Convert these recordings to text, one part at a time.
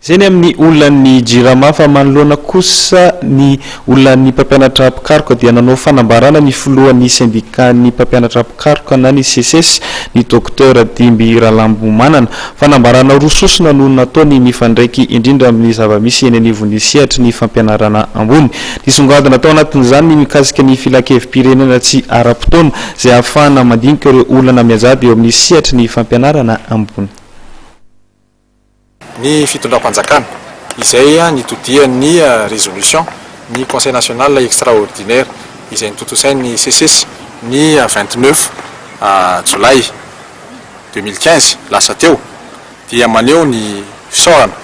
Zany amin'ny olany Jirama fa manoloana kosa ny olany mpampianatra pikaroka dia nanao fanambarana ny filohan'ny syndicat-ny mpampianatra pikaroka na ny CSS ny docteur Dimby Ralambomanana. Fanambarana roa sosona no nataony mifandraiky indrindra amin'ny zava-misy eny anivon'ny sehatry ny fampianarana ambony. Nisongadina tao anatin'izany ny mikasika ny filan-kevim-pirenena tsy ara-potoana izay ahafahana mandinika ireo olana miazady eo amin'ny sehatry ny fampianarana ambony. Ny fitondram-panjakana izay nitodihan'ny résolution ny Conseil national extraordinaire izay nitotosain'ny CSS ny 29 Jolay 2015 lasa teo dia maneho ny fisaorana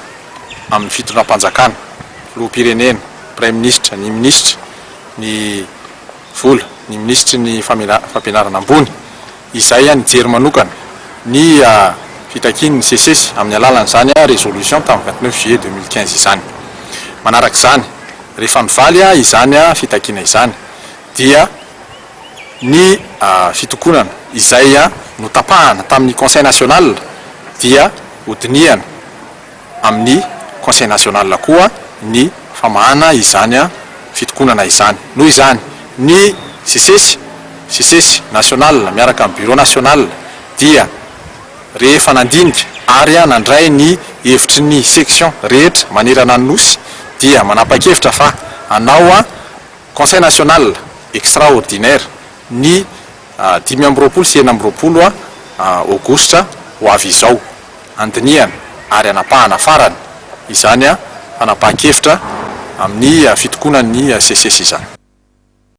amin'ny fitondram-panjakana filoham-pirenena, premier ministre, ny ministre, ny vola, ny ministre ny fampianarana ambony izay nijery manokana ny fitakin'ny CSS amin'ny alalan'izany résolution tamin'ny 29 juillet 2015 izany. Manarak'izany rehefa nivaly izany fitakina izany dia ny fitokonana izay notapahana tamin'ny Conseil national dia hodinihana amin'ny Conseil national koa ny famahana izany fitokonana izany. Noho izany ny CSS national miaraka amin'ny bureau national dia rehefa nandinika ary nandray ny hevitry ny section rehetra manerana ny nosy dia manapa-kevitra fa hanao Conseil national extraordinaire ny 5 sy 9 Aogositra ho avy izao andinihana ary anapahana farany izany fanapa-kevitra amin'ny fitokonan'ny CSS izany.